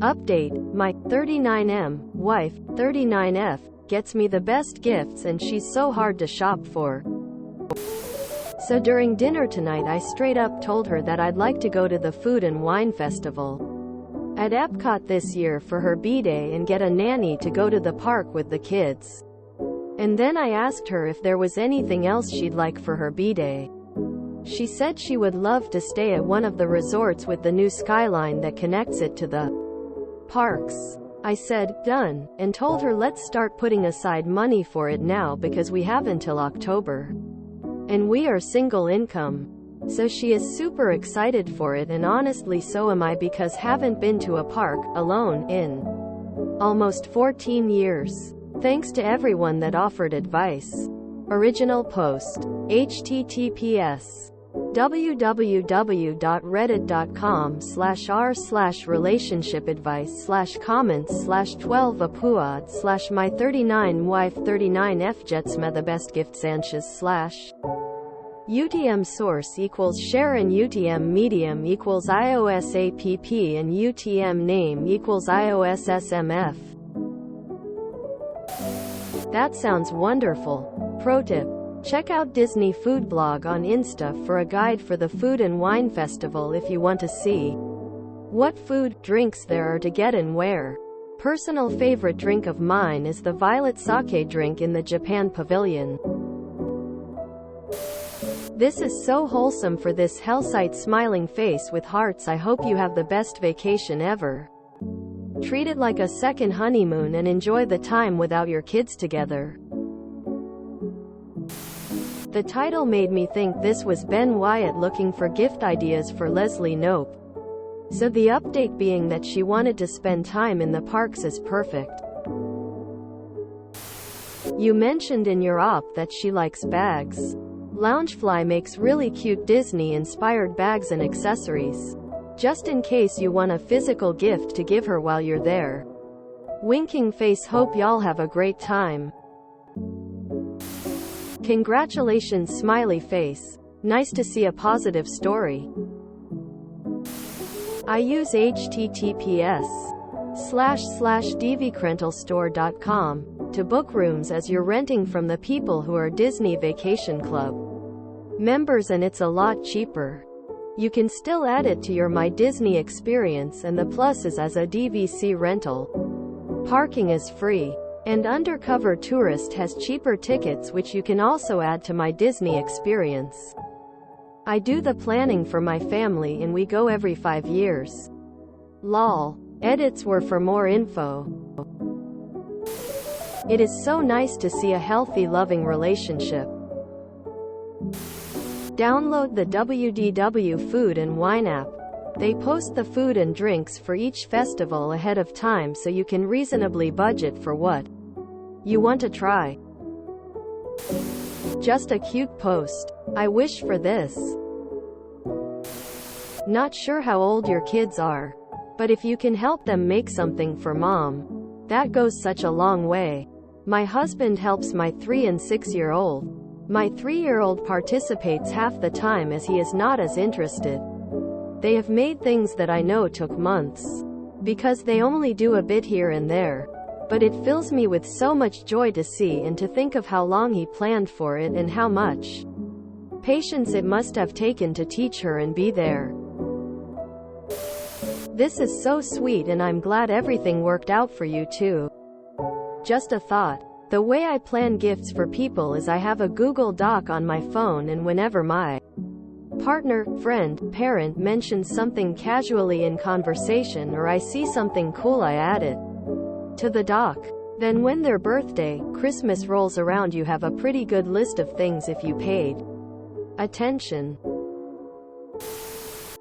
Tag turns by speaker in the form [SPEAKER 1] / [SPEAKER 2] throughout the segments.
[SPEAKER 1] Update: my 39M wife, 39F, gets me the best gifts and she's so hard to shop for. So during dinner tonight I straight up told her that I'd like to go to the Food and Wine Festival at Epcot this year for her B-Day and get a nanny to go to the park with the kids. And then I asked her if there was anything else she'd like for her B-Day. She said she would love to stay at one of the resorts with the new skyline that connects it to the parks. I said, done, and told her let's start putting aside money for it now because we have until October. And we are single income. So she is super excited for it, and honestly so am I, because haven't been to a park alone in almost 14 years. Thanks to everyone that offered advice. Original post. https
[SPEAKER 2] www.reddit.com/r/relationship advice/comments/12apuad/my39wife39f the best gifts / UTM source equals share and UTM medium equals iOS app and UTM name equals iOS SMF. That sounds wonderful. Pro tip: check out Disney Food Blog on Insta for a guide for the Food and Wine Festival if you want to see what food, drinks there are to get and where. Personal favorite drink of mine is the violet sake drink in the Japan Pavilion. This is so wholesome for this hellsite smiling face with hearts. I hope you have the best vacation ever. Treat it like a second honeymoon and enjoy the time without your kids together. The title made me think this was Ben Wyatt looking for gift ideas for Leslie Knope. So the update being that she wanted to spend time in the parks is perfect. You mentioned in your op that she likes bags. Loungefly makes really cute Disney-inspired bags and accessories, just in case you want a physical gift to give her while you're there. Winking face. Hope y'all have a great time. Congratulations smiley face. Nice to see a positive story. I use https://dvcrentalstore.com to book rooms as you're renting from the people who are Disney Vacation Club members, and it's a lot cheaper. You can still add it to your My Disney experience, and the plus is as a DVC rental, parking is free. And Undercover Tourist has cheaper tickets which you can also add to My Disney experience. I do the planning for my family and we go every 5 years. Lol. Edits were for more info. It is so nice to see a healthy, loving relationship. Download the WDW Food and Wine app. They post the food and drinks for each festival ahead of time so you can reasonably budget for what you want to try. Just a cute post. I wish for this. Not sure how old your kids are, but if you can help them make something for mom, that goes such a long way. My husband helps my 3 and 6-year-old. My 3-year-old participates half the time as he is not as interested. They have made things that I know took months, because they only do a bit here and there. But it fills me with so much joy to see and to think of how long he planned for it and how much patience it must have taken to teach her and be there. This is so sweet, and I'm glad everything worked out for you too. Just a thought. The way I plan gifts for people is I have a Google Doc on my phone, and whenever my partner, friend, parent mentions something casually in conversation or I see something cool, I add it to the doc. Then when their birthday, Christmas rolls around, you have a pretty good list of things if you paid attention.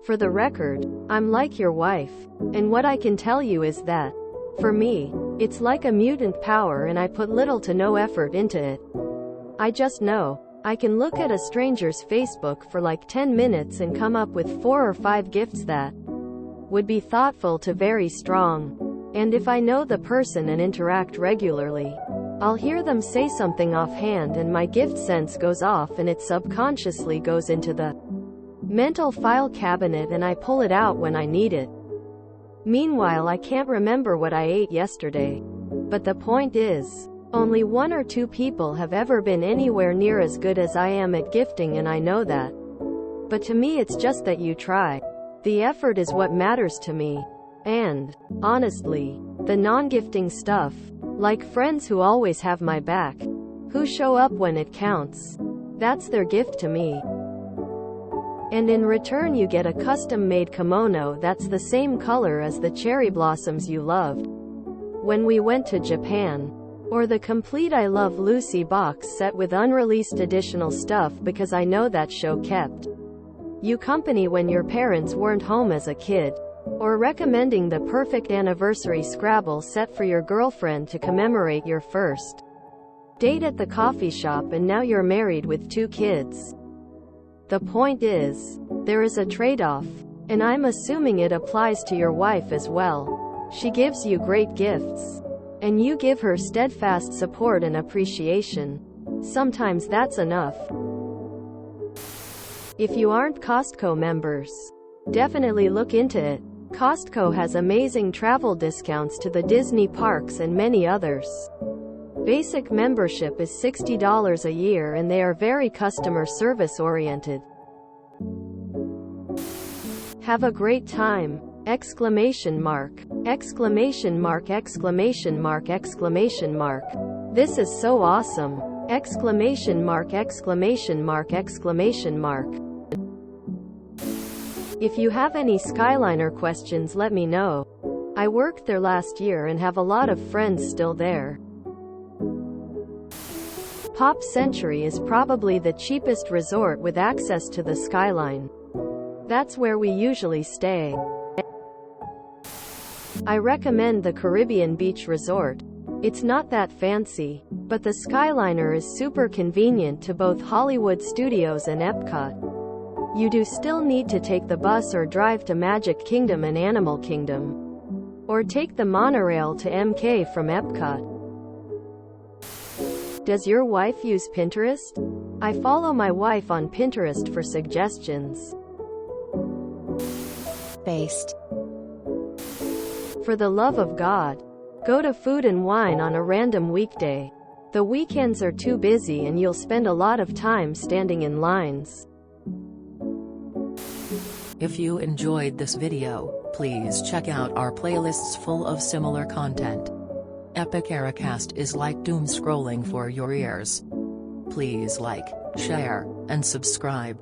[SPEAKER 2] For the record, I'm like your wife, and what I can tell you is that, for me, it's like a mutant power and I put little to no effort into it. I just know. I can look at a stranger's Facebook for like 10 minutes and come up with 4 or 5 gifts that would be thoughtful to very strong. And if I know the person and interact regularly, I'll hear them say something offhand and my gift sense goes off and it subconsciously goes into the mental file cabinet and I pull it out when I need it. Meanwhile, I can't remember what I ate yesterday. But the point is, only 1 or 2 people have ever been anywhere near as good as I am at gifting, and I know that. But to me, it's just that you try. The effort is what matters to me. And, honestly, the non-gifting stuff, like friends who always have my back, who show up when it counts, that's their gift to me. And in return you get a custom-made kimono that's the same color as the cherry blossoms you loved when we went to Japan. Or the complete I Love Lucy box set with unreleased additional stuff because I know that show kept you company when your parents weren't home as a kid. Or recommending the perfect anniversary Scrabble set for your girlfriend to commemorate your first date at the coffee shop, and now you're married with 2 kids. The point is, there is a trade-off, and I'm assuming it applies to your wife as well. She gives you great gifts, and you give her steadfast support and appreciation. Sometimes that's enough. If you aren't Costco members, definitely look into it. Costco has amazing travel discounts to the Disney parks and many others. Basic membership is $60 a year, and they are very customer service oriented. Have a great time! Exclamation mark! Exclamation mark! Exclamation mark! Exclamation mark! This is so awesome! Exclamation mark! Exclamation mark! Exclamation mark! If you have any Skyliner questions, let me know. I worked there last year and have a lot of friends still there. Pop Century is probably the cheapest resort with access to the skyline. That's where we usually stay. I recommend the Caribbean Beach Resort. It's not that fancy, but the Skyliner is super convenient to both Hollywood Studios and Epcot. You do still need to take the bus or drive to Magic Kingdom and Animal Kingdom. Or take the monorail to MK from Epcot. Does your wife use Pinterest? I follow my wife on Pinterest for suggestions.
[SPEAKER 1] Based.
[SPEAKER 2] For the love of God, go to Food and Wine on a random weekday. The weekends are too busy and you'll spend a lot of time standing in lines.
[SPEAKER 3] If you enjoyed this video, please check out our playlists full of similar content. Epic Ericast is like doom scrolling for your ears. Please like, share, and subscribe.